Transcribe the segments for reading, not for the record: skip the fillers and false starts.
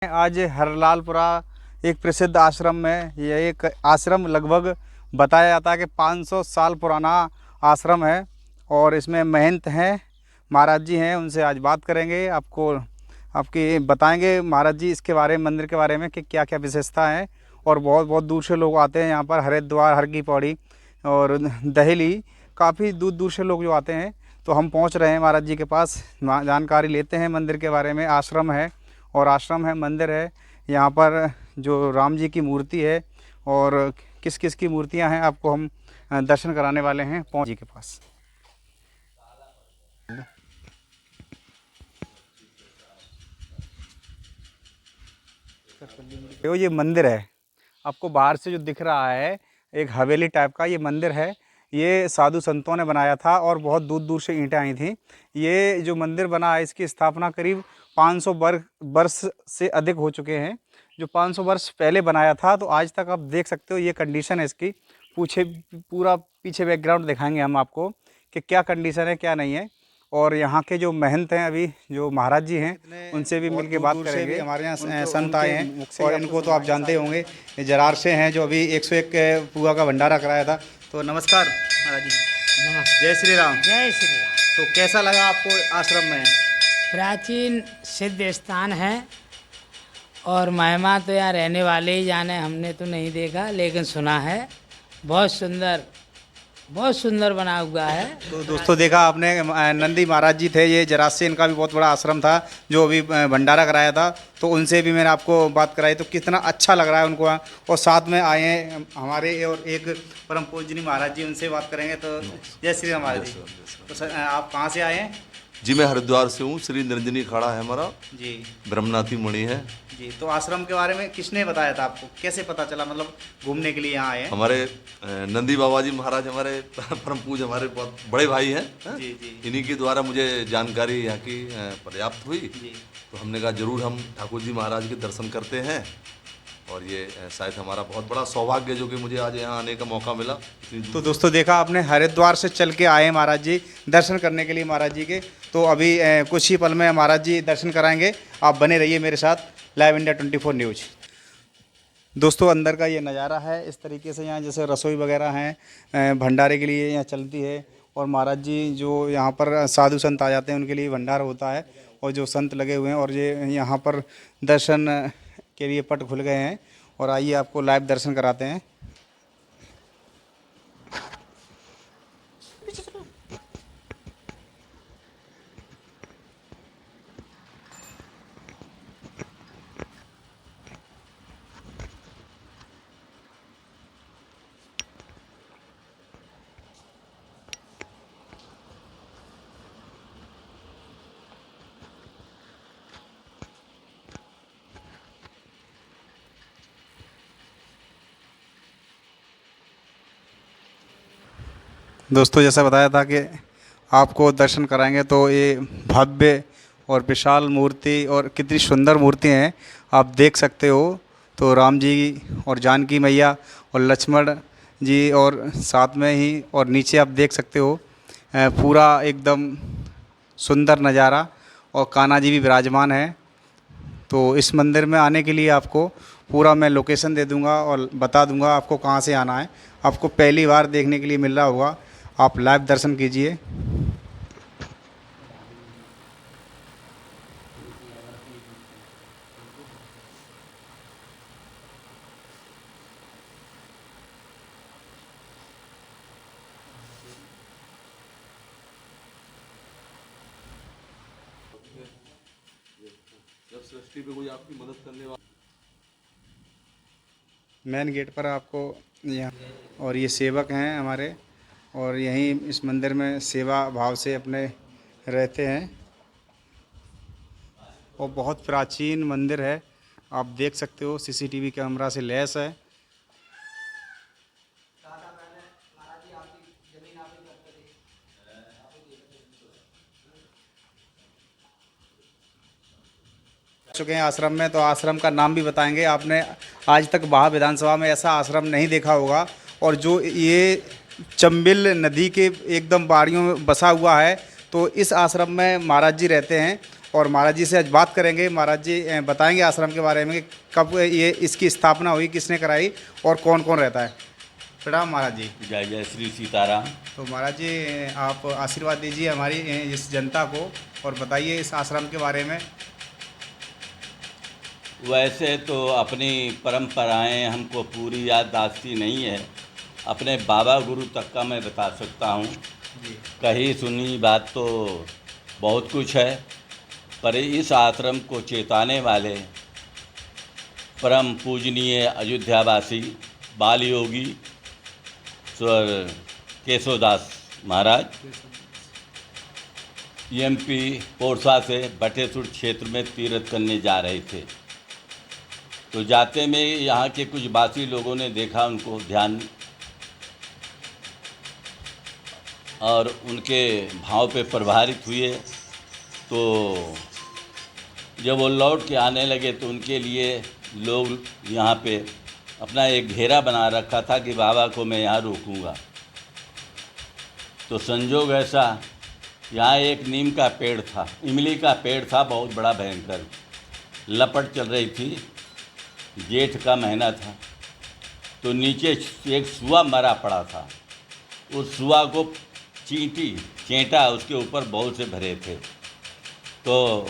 आज हरलालपुरा एक प्रसिद्ध आश्रम में, यह एक आश्रम लगभग बताया जाता है कि 500 साल पुराना आश्रम है और इसमें महंत हैं, महाराज जी हैं। उनसे आज बात करेंगे, आपकी बताएंगे महाराज जी इसके बारे में, मंदिर के बारे में कि क्या क्या विशेषता है। और बहुत बहुत दूर से लोग आते हैं यहाँ पर, हरिद्वार, हर की पौड़ी और दहली, काफ़ी दूर दूर से लोग जो आते हैं। तो हम पहुँच रहे हैं महाराज जी के पास, जानकारी लेते हैं मंदिर के बारे में। आश्रम है और आश्रम है, मंदिर है। यहाँ पर जो राम जी की मूर्ति है और किस किस की मूर्तियाँ हैं, आपको हम दर्शन कराने वाले हैं पहुँच जी के पास। ये मंदिर है, आपको बाहर से जो दिख रहा है एक हवेली टाइप का ये मंदिर है। ये साधु संतों ने बनाया था और बहुत दूर दूर से ईंटें आई थी। ये जो मंदिर बना है इसकी स्थापना करीब 500 वर्ष से अधिक हो चुके हैं। जो 500 वर्ष पहले बनाया था, तो आज तक आप देख सकते हो ये कंडीशन है इसकी। पूरा पीछे बैकग्राउंड दिखाएंगे हम आपको कि क्या कंडीशन है क्या नहीं है। और यहाँ के जो महंत हैं, अभी जो महाराज जी हैं, उनसे भी मिलके बात करेंगे। हमारे यहाँ संत आए हैं और इनको तो आप जानते होंगे, ये जरार से हैं जो अभी 101 पुआ का भंडारा कराया था। तो नमस्कार महाराज जी। नमस्ते। जय श्री राम। जय श्री राम। तो कैसा लगा आपको आश्रम में? प्राचीन सिद्ध स्थान है और महिमा तो यहाँ रहने वाले ही जाने, हमने तो नहीं देखा लेकिन सुना है। बहुत सुंदर बना हुआ है। तो दोस्तों देखा आपने, नंदी महाराज जी थे ये, जरार से इनका भी बहुत बड़ा आश्रम था जो अभी भंडारा कराया था। तो उनसे भी मैंने आपको बात कराई, तो कितना अच्छा लग रहा है उनको। और साथ में आए हैं हमारे और एक परम पूजनीय महाराज जी, उनसे बात करेंगे। तो जय श्री राम महाराज जी। तो सर आप कहाँ से आए हैं? जी मैं हरिद्वार से हूँ। श्री निरंजनी अखाड़ा है हमारा जी, ब्रह्मनाथी मणि है जी। तो आश्रम के बारे में किसने बताया था आपको, कैसे पता चला, मतलब घूमने के लिए यहाँ आए हैं? हमारे नंदी बाबा जी महाराज हमारे परम पूज हमारे बहुत बड़े भाई हैं। जी जी इन्हीं के द्वारा मुझे जानकारी यहाँ की पर्याप्त हुई। जी। तो हमने कहा जरूर हम ठाकुर जी महाराज के दर्शन करते हैं। और ये शायद हमारा बहुत बड़ा सौभाग्य जो कि मुझे आज यहाँ आने का मौका मिला। तो दोस्तों देखा आपने, हरिद्वार से चल के आए महाराज जी दर्शन करने के लिए महाराज जी के। तो अभी कुछ ही पल में महाराज जी दर्शन कराएंगे। आप बने रहिए मेरे साथ, लाइव इंडिया 24 न्यूज। दोस्तों अंदर का ये नज़ारा है इस तरीके से। यहाँ जैसे रसोई वगैरह हैं, भंडारे के लिए यहाँ चलती है। और महाराज जी जो यहाँ पर साधु संत आ जाते हैं उनके लिए भंडारा होता है। और जो संत लगे हुए हैं, और ये यहाँ पर दर्शन के लिए पट खुल गए हैं। और आइए आपको लाइव दर्शन कराते हैं। दोस्तों जैसा बताया था कि आपको दर्शन कराएंगे, तो ये भव्य और विशाल मूर्ति, और कितनी सुंदर मूर्ति हैं आप देख सकते हो। तो राम जी और जानकी मैया और लक्ष्मण जी, और साथ में ही और नीचे आप देख सकते हो पूरा एकदम सुंदर नज़ारा। और कान्हा जी भी विराजमान है। तो इस मंदिर में आने के लिए आपको पूरा मैं लोकेशन दे दूंगा और बता दूंगा आपको कहाँ से आना है। आपको पहली बार देखने के लिए मिल रहा होगा, आप लाइव दर्शन कीजिए। जब सृष्टि पे कोई आपकी मदद करने वाला। मेन गेट पर आपको यहाँ, और ये सेवक हैं हमारे, और यहीं इस मंदिर में सेवा भाव से अपने रहते हैं। और बहुत प्राचीन मंदिर है, आप देख सकते हो, सीसीटीवी कैमरा से लैस है। चुके हैं आश्रम में, तो आश्रम का नाम भी बताएंगे। आपने आज तक बाहा विधानसभा में ऐसा आश्रम नहीं देखा होगा। और जो ये चंबिल नदी के एकदम बाड़ियों में बसा हुआ है, तो इस आश्रम में महाराज जी रहते हैं। और महाराज जी से आज बात करेंगे। महाराज जी बताएंगे आश्रम के बारे में कि कब ये इसकी स्थापना हुई, किसने कराई और कौन कौन रहता है। प्रणाम महाराज जी। जय जय श्री सीताराम। तो महाराज जी आप आशीर्वाद दीजिए हमारी इस जनता को और बताइए इस आश्रम के बारे में। वैसे तो अपनी परंपराएं हमको पूरी याददाश्ती नहीं है, अपने बाबा गुरु तक का मैं बता सकता हूँ। कही सुनी बात तो बहुत कुछ है, पर इस आश्रम को चेताने वाले परम पूजनीय अयोध्यावासी बाल योगी स्वर केशवदास महाराज एमपी पोरसा से बटेसुर क्षेत्र में तीर्थ करने जा रहे थे। तो जाते में यहाँ के कुछ बासी लोगों ने देखा उनको ध्यान और उनके भाव पे प्रभावित हुए। तो जब वो लौट के आने लगे तो उनके लिए लोग यहाँ पे अपना एक घेरा बना रखा था कि बाबा को मैं यहाँ रोकूँगा। तो संजोग ऐसा, यहाँ एक नीम का पेड़ था, इमली का पेड़ था, बहुत बड़ा भयंकर। लपट चल रही थी, जेठ का महीना था। तो नीचे एक सुआ मरा पड़ा था, उस सुआ को चींटा उसके ऊपर बहुत से भरे थे। तो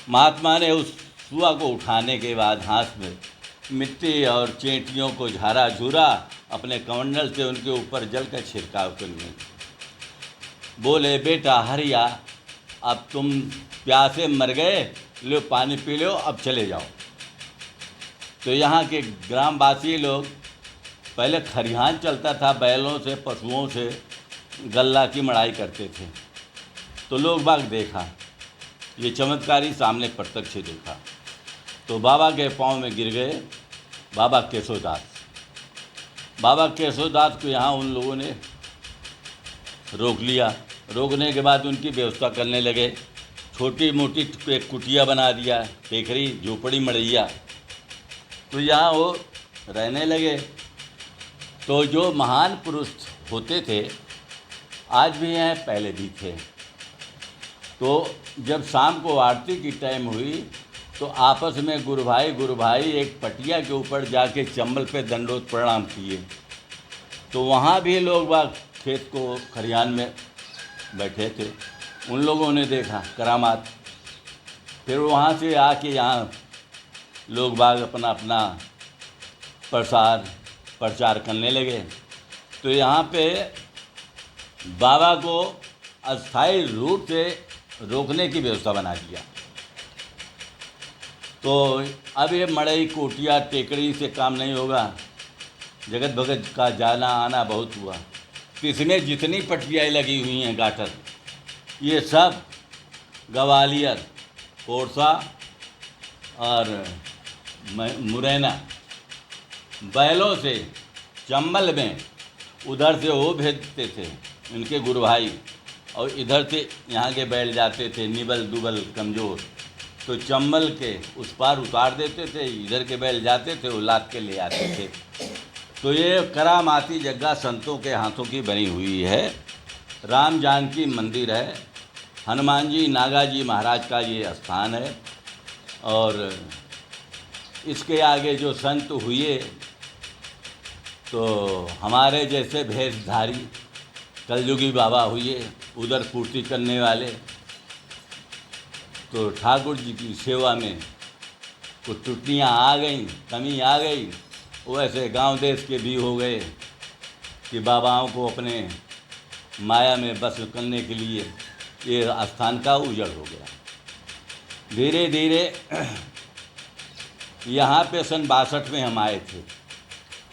महात्मा ने उस सुआ को उठाने के बाद हाथ में मिट्टी और चींटियों को झाड़ा झूरा, अपने कमंडल से उनके ऊपर जल का छिड़काव करने। बोले बेटा हरिया, अब तुम प्यासे मर गए, लो पानी पी लो, अब चले जाओ। तो यहाँ के ग्रामवासी लोग, पहले खरिहान चलता था, बैलों से पशुओं से गल्ला की मड़ाई करते थे। तो लोग बाग देखा, ये चमत्कारी सामने प्रत्यक्ष देखा। तो बाबा के पाँव में गिर गए बाबा केशवदास। बाबा केशवदास को यहाँ उन लोगों ने रोक लिया। रोकने के बाद उनकी व्यवस्था करने लगे। छोटी मोटी एक कुटिया बना दिया, टेकरी झोपड़ी मड़ैया। तो यहाँ वो रहने लगे। तो जो महान पुरुष होते थे, आज भी हैं, पहले भी थे। तो जब शाम को आरती की टाइम हुई तो आपस में गुरु भाई एक पटिया के ऊपर जाके चंबल पे दंडोत प्रणाम किए। तो वहाँ भी लोग बाग खेत को खरियान में बैठे थे, उन लोगों ने देखा करामात। फिर वहाँ से आके यहाँ लोग बाग अपना अपना प्रचार करने लगे। तो यहाँ पे बाबा को अस्थायी रूप से रोकने की व्यवस्था बना दिया। तो अब ये मड़ई कोटिया टेकड़ी से काम नहीं होगा, जगत भगत का जाना आना बहुत हुआ। तो इसमें जितनी पटियाएँ लगी हुई हैं गाटर, ये सब ग्वालियर, पोरसा और मुरैना बैलों से चंबल में उधर से वो भेजते थे उनके गुरु भाई, और इधर से यहाँ के बैल जाते थे निबल दुबल कमज़ोर। तो चंबल के उस पार उतार देते थे, इधर के बैल जाते थे, वो लाद के ले आते थे। तो ये करामाती जगह संतों के हाथों की बनी हुई है। राम जानकी मंदिर है, हनुमान जी नागा जी महाराज का ये स्थान है। और इसके आगे जो संत हुए तो हमारे जैसे भेषधारी कलयुगी बाबा हुए, उधर पूर्ति करने वाले। तो ठाकुर जी की सेवा में कुछ त्रुटियाँ आ गई, कमी आ गई। वैसे गांव देश के भी हो गए कि बाबाओं को अपने माया में बस करने के लिए ये स्थान का उजड़ हो गया। धीरे धीरे यहाँ पे सन 62 में हम आए थे।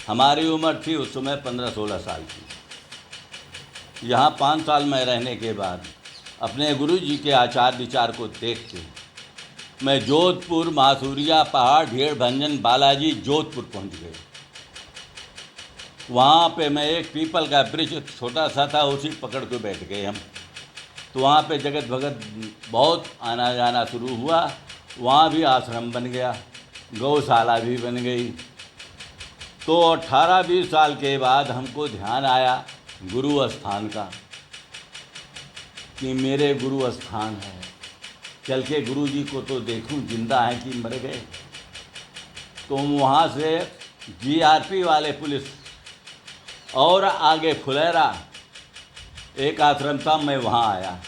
हमारी उम्र थी उस समय 15-16 साल की। यहाँ 5 साल में रहने के बाद अपने गुरु जी के आचार विचार को देख के मैं जोधपुर, मासूरिया, पहाड़, ढेर भंजन, बालाजी, जोधपुर पहुँच गए। वहाँ पे मैं एक पीपल का वृक्ष छोटा सा था, उसी पकड़ के बैठ गए हम। तो वहाँ पे जगत भगत बहुत आना जाना शुरू हुआ। वहाँ भी आश्रम बन गया, गौशाला भी बन गई। तो 18-20 साल के बाद हमको ध्यान आया गुरु स्थान का, कि मेरे गुरु स्थान है, चल के गुरु जी को तो देखूं जिंदा हैं कि मर गए। तो वहाँ से जीआरपी वाले पुलिस और आगे फुलेरा एक आश्रम था, मैं वहाँ आया।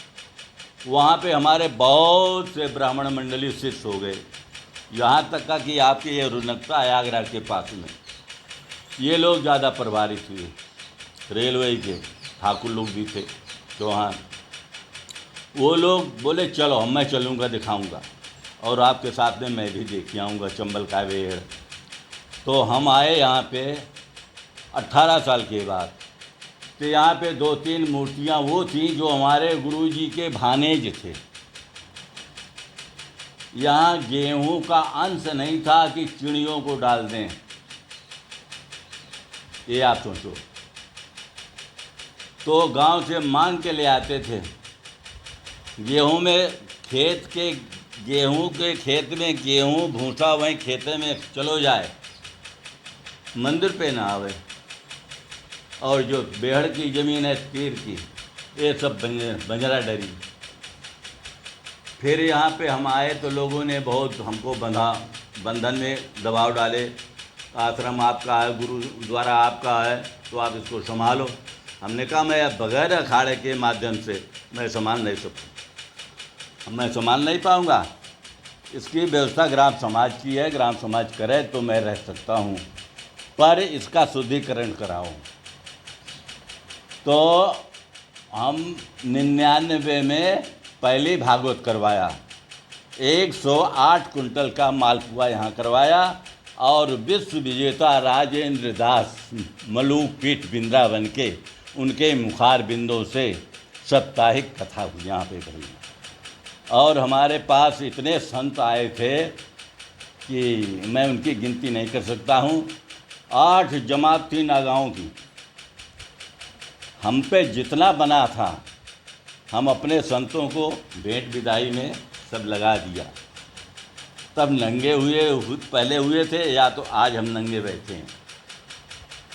वहाँ पे हमारे बहुत से ब्राह्मण मंडली शिष्य हो गए, यहाँ तक का कि आपके ये रुनकता है आगरा के पास में, ये लोग ज़्यादा प्रभावित हुए। रेलवे के ठाकुर लोग भी थे चौहान, वो लोग बोले चलो मैं चलूँगा दिखाऊँगा और आपके साथ में मैं भी देख आऊँगा चंबल का वेड़। तो हम आए यहाँ पे 18 साल के बाद। तो यहाँ पे 2-3 मूर्तियाँ वो थीं जो हमारे गुरु जी के भानेज थे। यहाँ गेहूं का अंश नहीं था कि चिड़ियों को डाल दें, ये आप सोचो। तो गांव से मांग के ले आते थे। गेहूं में गेहूं के खेत में गेहूं भूसा वहीं खेते में चलो जाए, मंदिर पे ना आवे। और जो बेहड़ की ज़मीन है तीर की, ये सब बंजरा डरी। फिर यहाँ पे हम आए तो लोगों ने बहुत हमको बंधन में दबाव डाले। आश्रम आपका है, गुरु द्वारा आपका है, तो आप इसको संभालो। हमने कहा मैं बगैर अखाड़े के माध्यम से मैं संभाल नहीं सकता, मैं संभाल नहीं पाऊँगा। इसकी व्यवस्था ग्राम समाज की है, ग्राम समाज करे तो मैं रह सकता हूँ, पर इसका शुद्धिकरण कराओ। तो हम 99 में पहली भागवत करवाया, 108 कुंटल का मालपुआ यहाँ करवाया और विश्व विजेता राजेंद्र दास मलूक पीठ वृंदावन के उनके मुखार बिंदों से साप्ताहिक कथा हुई यहाँ पे करी। और हमारे पास इतने संत आए थे कि मैं उनकी गिनती नहीं कर सकता हूँ। 8 जमात थी नागाँव की। हम पे जितना बना था हम अपने संतों को भेंट विदाई में सब लगा दिया। तब नंगे पहले हुए थे या तो आज हम नंगे बैठे हैं,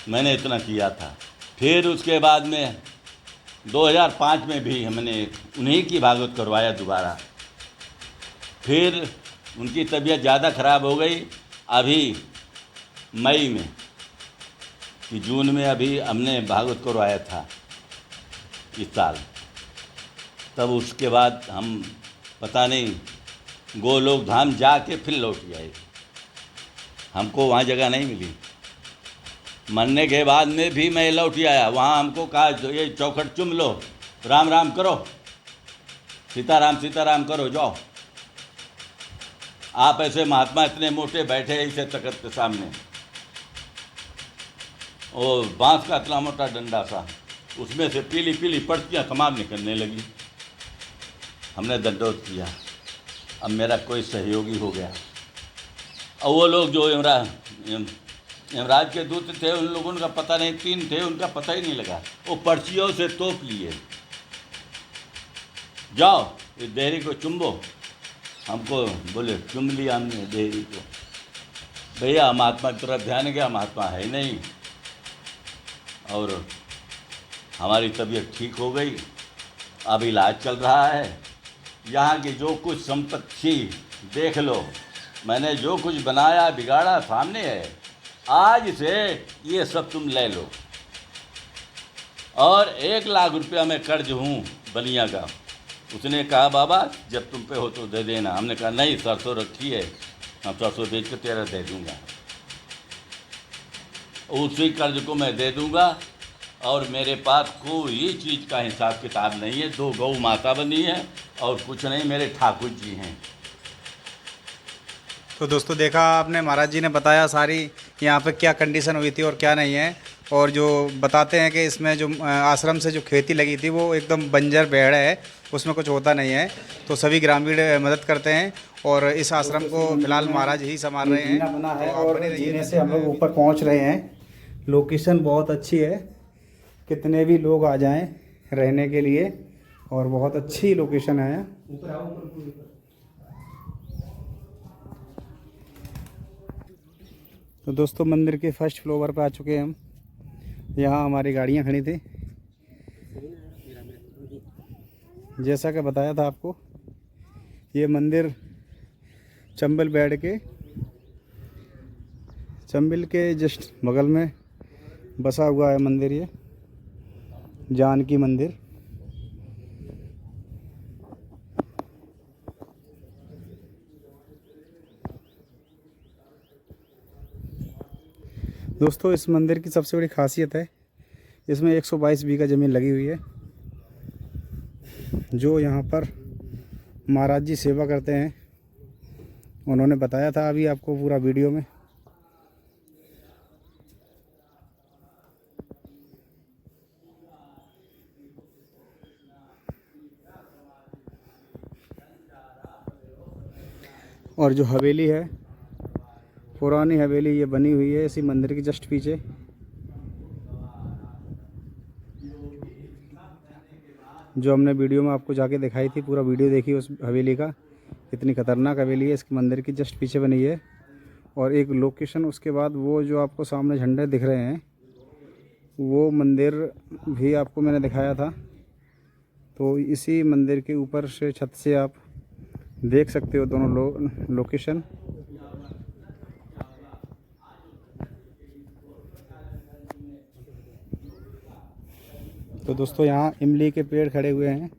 मैंने इतना किया था। फिर उसके बाद में 2005 में भी हमने उन्हीं की भागवत करवाया दोबारा। फिर उनकी तबीयत ज़्यादा ख़राब हो गई। अभी मई में कि जून में अभी हमने भागवत करवाया था इस साल। तब उसके बाद हम पता नहीं गोलोक धाम जाके फिर लौट आए, हमको वहाँ जगह नहीं मिली। मरने के बाद में भी मैं लौट आया। वहाँ हमको कहा ये चौखट चुम लो, राम राम करो, सीताराम करो, जाओ। आप ऐसे महात्मा इतने मोटे बैठे ऐसे तखत के सामने, और बांस का इतना मोटा डंडा सा, उसमें से पीली पीली पड़तियाँ कमाल निकलने लगी। हमने दंडोत किया। अब मेरा कोई सहयोगी हो गया। और वो लोग जो यमराज के दूत थे उन लोगों का पता नहीं, 3 थे, उनका पता ही नहीं लगा। वो पर्चियों से तोप लिए, जाओ इस देहरी को चुम्बो। हमको बोले चुम लिया हमने देहरी को। भैया महात्मा की तरफ ध्यान गया, महात्मा है ही नहीं। और हमारी तबीयत ठीक हो गई, अब इलाज चल रहा है। यहाँ की जो कुछ संपत्ति देख लो, मैंने जो कुछ बनाया बिगाड़ा सामने है। आज से ये सब तुम ले लो। और 1 लाख रुपया में कर्ज हूँ बलिया का। उसने कहा बाबा जब तुम पे हो तो दे देना। हमने कहा नहीं, सरसों रखी है, हम सरसों बेच के तेरा दे दूँगा। उसी कर्ज को मैं दे दूँगा। और मेरे पास कोई चीज़ का हिसाब किताब नहीं है। 2 गौ माता बनी है और कुछ नहीं, मेरे ठाकुर जी हैं। तो दोस्तों देखा आपने, महाराज जी ने बताया सारी यहाँ पे क्या कंडीशन हुई थी और क्या नहीं है। और जो बताते हैं कि इसमें जो आश्रम से जो खेती लगी थी वो एकदम बंजर बेहड़ है, उसमें कुछ होता नहीं है। तो सभी ग्रामीण मदद करते हैं और इस आश्रम को फिलहाल महाराज ही संभाल रहे हैं। जीना बना है और जीने से हम लोग ऊपर पहुँच रहे हैं। लोकेशन बहुत अच्छी है, कितने भी लोग आ जाएं रहने के लिए, और बहुत अच्छी लोकेशन है। तो दोस्तों मंदिर के फर्स्ट फ्लोर पर आ चुके हैं हम। यहाँ हमारी गाड़ियाँ खड़ी थी। जैसा कि बताया था आपको ये मंदिर चंबल के जस्ट बगल में बसा हुआ है मंदिर, ये जानकी मंदिर। दोस्तों इस मंदिर की सबसे बड़ी खासियत है, इसमें 122 बीघा ज़मीन लगी हुई है। जो यहाँ पर महाराज जी सेवा करते हैं, उन्होंने बताया था अभी आपको पूरा वीडियो में। और जो हवेली है, पुरानी हवेली ये बनी हुई है इसी मंदिर के जस्ट पीछे। जो हमने वीडियो में आपको जाके दिखाई थी, पूरा वीडियो देखी उस हवेली का। इतनी खतरनाक हवेली है, इसके मंदिर की जस्ट पीछे बनी है। और एक लोकेशन उसके बाद वो जो आपको सामने झंडे दिख रहे हैं, वो मंदिर भी आपको मैंने दिखाया था। तो इसी मंदिर के ऊपर से छत से आप देख सकते हो दोनों लोकेशन। तो दोस्तों यहाँ इमली के पेड़ खड़े हुए हैं।